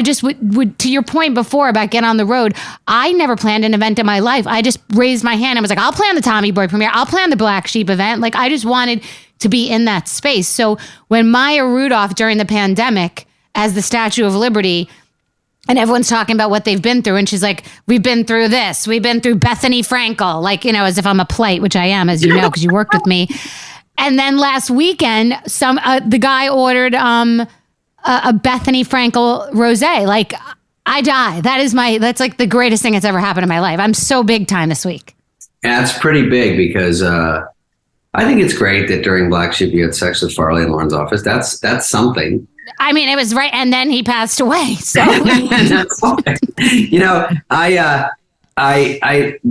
just would, to your point before about get on the road, I never planned an event in my life. I just raised my hand and was like, I'll plan the Tommy Boy premiere. I'll plan the Black Sheep event. Like I just wanted to be in that space. So when Maya Rudolph during the pandemic as the Statue of Liberty, and everyone's talking about what they've been through. And she's like, we've been through this. We've been through Bethenny Frankel. Like, as if I'm a plate, which I am, as you know, because you worked with me. And then last weekend, the guy ordered a Bethenny Frankel rosé. Like, I die. That's like the greatest thing that's ever happened in my life. I'm so big time this week. Yeah, it's pretty big because I think it's great that during Black Sheep you had sex with Farley in Lauren's office. That's something. I mean, it was right, and then he passed away. So, I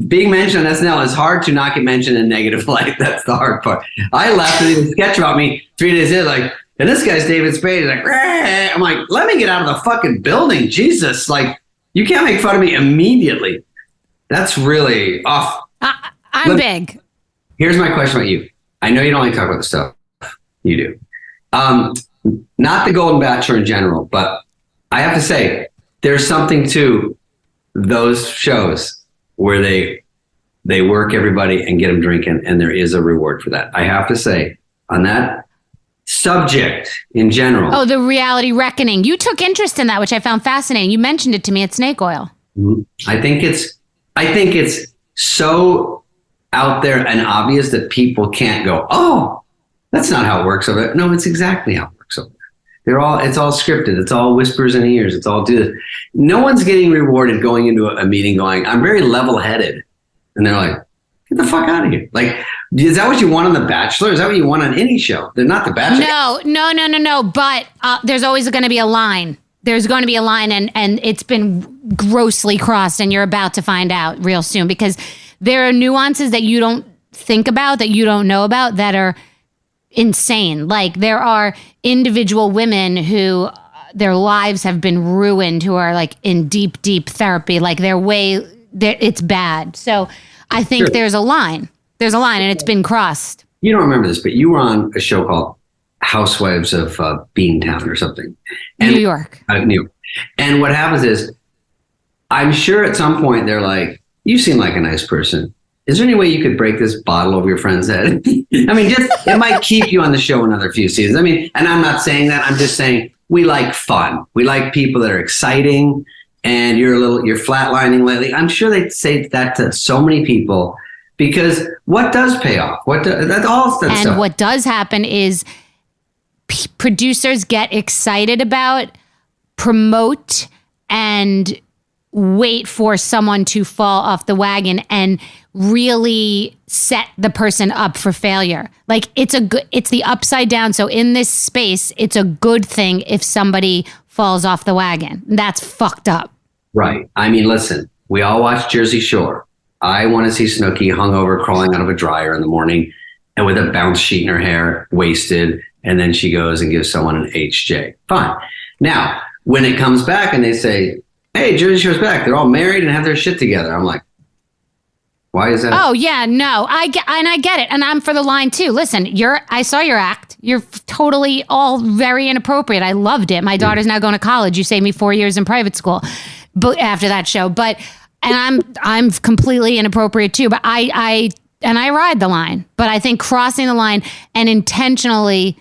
being mentioned on SNL is hard to not get mentioned in negative light. That's the hard part. I laughed at the sketch about me 3 days in, like, and this guy's David Spade. Like, Rah! I'm like, let me get out of the fucking building, Jesus! Like, you can't make fun of me immediately. That's really off. I'm big. Here's my question about you. I know you don't like to talk about the stuff you do. Not the Golden Bachelor in general, but I have to say there's something to those shows where they They work everybody and get them drinking, and there is a reward for that. I have to say, on that subject in general. Oh, the reality reckoning. You took interest in that, which I found fascinating. You mentioned it to me at Snake Oil. I think it's so out there and obvious that people can't go, oh, that's not how it works over there. No, it's exactly how it works over there. It's all scripted. It's all whispers in ears. It's all do this. No one's getting rewarded going into a meeting going, I'm very level-headed. And they're like, get the fuck out of here. Like, is that what you want on The Bachelor? Is that what you want on any show? They're not The Bachelor. No. But there's always going to be a line. There's going to be a line, and it's been grossly crossed, and you're about to find out real soon, because there are nuances that you don't think about, that you don't know about, that are insane. Like, there are individual women who their lives have been ruined, who are like in deep, deep therapy. Like, it's bad. So I think there's a line. There's a line, and it's been crossed. You don't remember this, but you were on a show called Housewives of Beantown or something. New York. New York. And what happens is, I'm sure at some point they're like, you seem like a nice person. Is there any way you could break this bottle over your friend's head? I mean, it might keep you on the show another few seasons. I mean, and I'm not saying that. I'm just saying we like fun. We like people that are exciting, and you're flatlining lately. I'm sure they'd say that to so many people, because what does pay off? That's all that stuff. And what does happen is producers get excited about, promote, and wait for someone to fall off the wagon and really set the person up for failure. Like, it's the upside down. So in this space, it's a good thing if somebody falls off the wagon. That's fucked up. Right. I mean, listen, we all watch Jersey Shore. I want to see Snooki hungover, crawling out of a dryer in the morning and with a bounce sheet in her hair, wasted. And then she goes and gives someone an HJ. Fine. Now, when it comes back and they say, hey, Jersey Shore's back, they're all married and have their shit together, I'm like, why is that? Oh, yeah, no. I get it. And I'm for the line, too. Listen, I saw your act. You're totally all very inappropriate. I loved it. My daughter's now going to college. You saved me 4 years in private school after that show. And I'm completely inappropriate, too. But I ride the line. But I think crossing the line and intentionally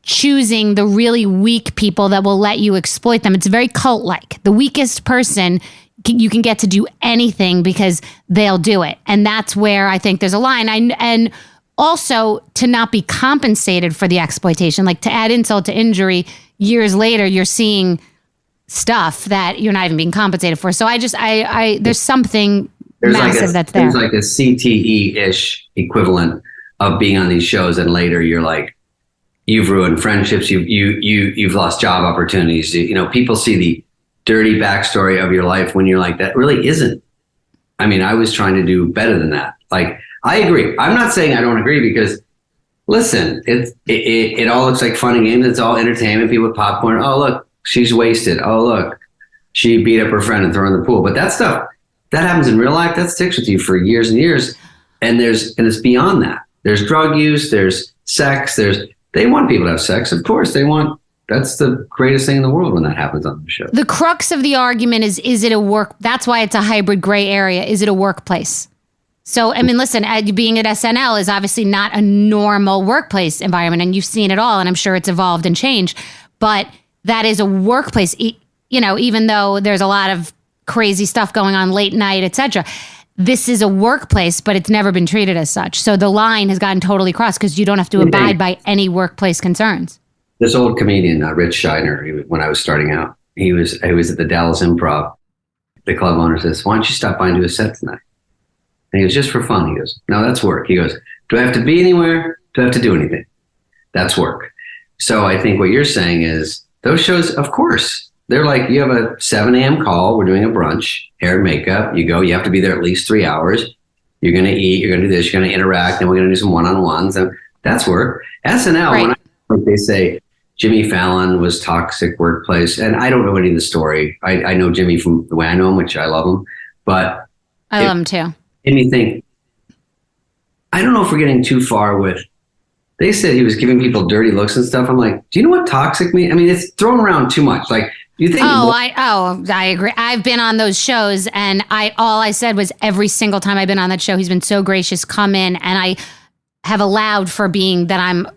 choosing the really weak people that will let you exploit them. It's very cult-like. The weakest person, you can get to do anything because they'll do it. And that's where I think there's a line. And also to not be compensated for the exploitation, like to add insult to injury, years later, you're seeing stuff that you're not even being compensated for. So there's something massive that's there. There's like a CTE-ish equivalent of being on these shows, and later you're like, you've ruined friendships, you've lost job opportunities. You know, people see the dirty backstory of your life when you're like, that really isn't. I mean, I was trying to do better than that. Like, I agree. I'm not saying I don't agree, because listen, it all looks like fun and games. It's all entertainment. People with popcorn. Oh, look, she's wasted. Oh, look, she beat up her friend and threw her in the pool. But that stuff, that happens in real life. That sticks with you for years and years. And it's beyond that. There's drug use. There's sex. They want people to have sex. Of course, that's the greatest thing in the world when that happens on the show. The crux of the argument is it a work? That's why it's a hybrid gray area. Is it a workplace? So, I mean, listen, being at SNL is obviously not a normal workplace environment, and you've seen it all, and I'm sure it's evolved and changed. But that is a workplace, you know, even though there's a lot of crazy stuff going on late night, etc. This is a workplace, but it's never been treated as such. So the line has gotten totally crossed because you don't have to abide by any workplace concerns. This old comedian, Rich Scheiner, when I was starting out, I was at the Dallas Improv. The club owner says, why don't you stop by and do a set tonight? And he goes, just for fun. He goes, no, that's work. He goes, do I have to be anywhere? Do I have to do anything? That's work. So I think what you're saying is those shows, of course, they're like, you have a 7 a.m. call. We're doing a brunch, hair and makeup. You go, you have to be there at least 3 hours. You're going to eat. You're going to do this. You're going to interact. And we're going to do some one-on-ones. And that's work. SNL, right. When they say Jimmy Fallon was toxic workplace, and I don't know any of the story. I know Jimmy from the way I know him, which I love him. But I love him too. Made me think, I don't know if we're getting too far with, they said he was giving people dirty looks and stuff. I'm like, do you know what toxic means? I mean, it's thrown around too much. Like, You think? I agree. I've been on those shows, and all I said was every single time I've been on that show, he's been so gracious. Come in, and I have allowed for being that I'm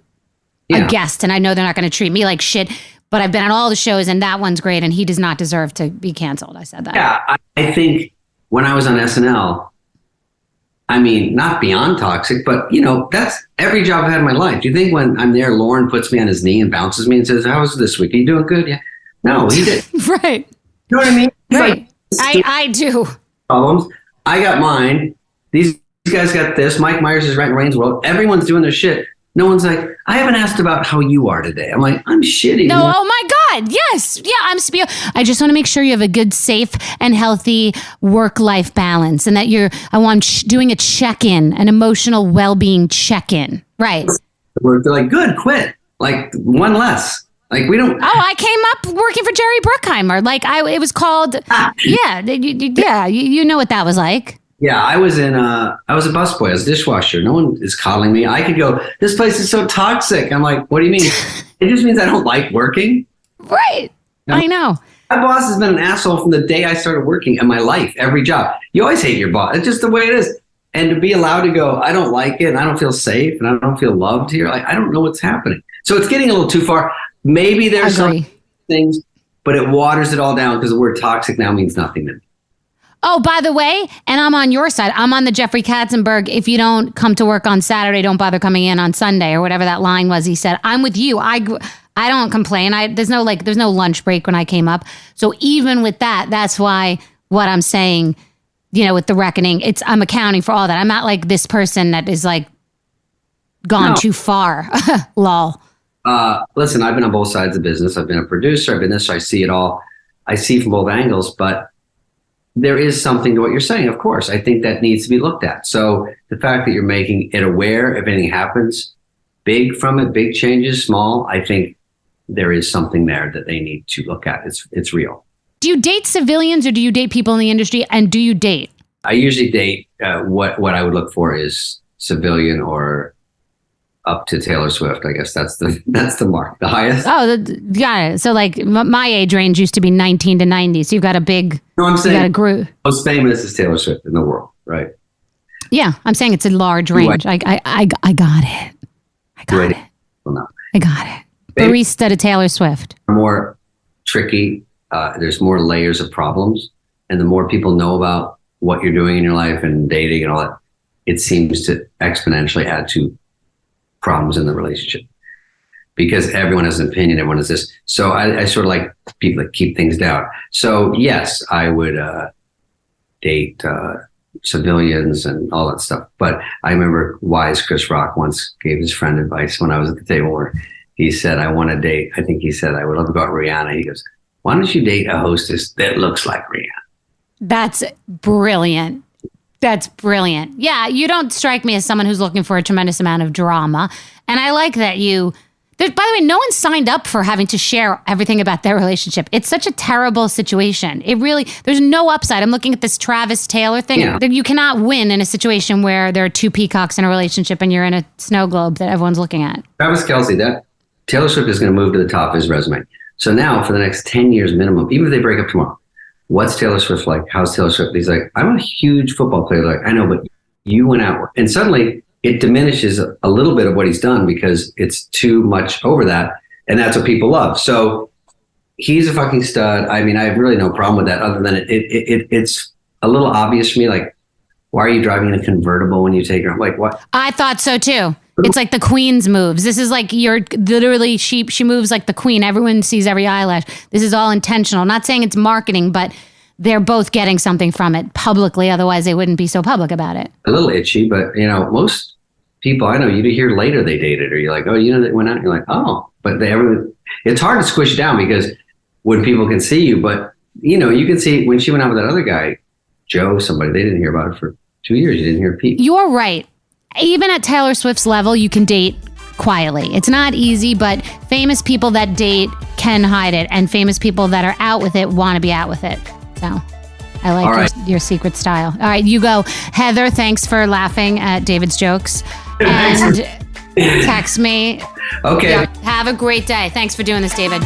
a guest, and I know they're not going to treat me like shit. But I've been on all the shows, and that one's great, and he does not deserve to be canceled. I said that. Yeah, I think when I was on SNL, I mean, not beyond toxic, but, that's every job I've had in my life. Do you think when I'm there, Lauren puts me on his knee and bounces me and says, how was this week? Are you doing good? Yeah. No, he did. Right. You know what I mean? Right. I do. Problems. I got mine. These guys got this. Mike Myers is writing Rain's World. Everyone's doing their shit. No one's like, I haven't asked about how you are today. I'm like, I'm shitty. No, oh my God. Yes. Yeah, I just want to make sure you have a good, safe, and healthy work-life balance, and that I want doing a check-in, an emotional well-being check-in. Right. They're like, good, quit. Like, one less. Like, we don't. Oh, I came up working for Jerry Bruckheimer. Like, it was called, you know what that was like. Yeah, I was a busboy. I was a dishwasher. No one is calling me. I could go, this place is so toxic. I'm like, what do you mean? It just means I don't like working. Right. I know. My boss has been an asshole from the day I started working in my life, every job. You always hate your boss. It's just the way it is. And to be allowed to go, I don't like it, and I don't feel safe, and I don't feel loved here. Like, I don't know what's happening. So it's getting a little too far. Maybe there's some things, but it waters it all down because the word toxic now means nothing to me. Oh, by the way, and I'm on your side. I'm on the Jeffrey Katzenberg. If you don't come to work on Saturday, don't bother coming in on Sunday, or whatever that line was. He said, I'm with you. I don't complain. There's no lunch break when I came up. So even with that, that's why what I'm saying, with the reckoning, I'm accounting for all that. I'm not like this person that is like gone too far. Lol. Listen, I've been on both sides of the business. I've been a producer. I've been this. So I see it all. I see from both angles, but there is something to what you're saying. Of course, I think that needs to be looked at. So the fact that you're making it aware if anything happens, big from it, big changes, small, I think there is something there that they need to look at. It's real. Do you date civilians, or do you date people in the industry? And do you date? I usually date, what I would look for is civilian or up to Taylor Swift. I guess that's the mark, the highest. Oh, got it. So like my age range used to be 19 to 90. So you've got a big, I'm saying, you got a group. Most famous is Taylor Swift in the world, right? Yeah, I'm saying it's a large range. I got it. I got it. Well, no. I got it. Barista to Taylor Swift. More tricky. There's more layers of problems, and the more people know about what you're doing in your life and dating and all that, it seems to exponentially add to problems in the relationship, because everyone has an opinion, everyone has this. So I sort of like people that keep things down. So yes, I would date civilians and all that stuff. But I remember wise Chris Rock once gave his friend advice when I was at the table where he said, I want to date, I think he said, I would love to go out with Rihanna. He goes, why don't you date a hostess that looks like Rihanna? That's brilliant. That's brilliant. Yeah, you don't strike me as someone who's looking for a tremendous amount of drama. And I like that by the way, no one signed up for having to share everything about their relationship. It's such a terrible situation. There's no upside. I'm looking at this Travis Taylor thing. Yeah. You cannot win in a situation where there are two peacocks in a relationship and you're in a snow globe that everyone's looking at. Travis Kelce, that Taylor Swift is going to move to the top of his resume. So now for the next 10 years minimum, even if they break up tomorrow, what's Taylor Swift like? How's Taylor Swift? He's like, I'm a huge football player. Like, I know, but you went out. And suddenly it diminishes a little bit of what he's done because it's too much over that. And that's what people love. So he's a fucking stud. I mean, I have really no problem with that other than it's a little obvious to me. Like, why are you driving a convertible when you take her? I'm like, what? I thought so too. It's like the queen's moves. This is like you're literally, she moves like the queen. Everyone sees every eyelash. This is all intentional. Not saying it's marketing, but they're both getting something from it publicly. Otherwise, they wouldn't be so public about it. A little itchy, but most people I know, you hear later they dated, or you're like, oh, they went out. And you're like, oh, but it's hard to squish it down because when people can see you, but you can see when she went out with that other guy, Joe, somebody, they didn't hear about it for 2 years. You didn't hear Pete. You're right. Even at Taylor Swift's level, you can date quietly. It's not easy, but famous people that date can hide it, and famous people that are out with it want to be out with it. So I like your secret style. All right, you go. Heather, thanks for laughing at David's jokes. And text me. Okay. Yeah, have a great day. Thanks for doing this, David.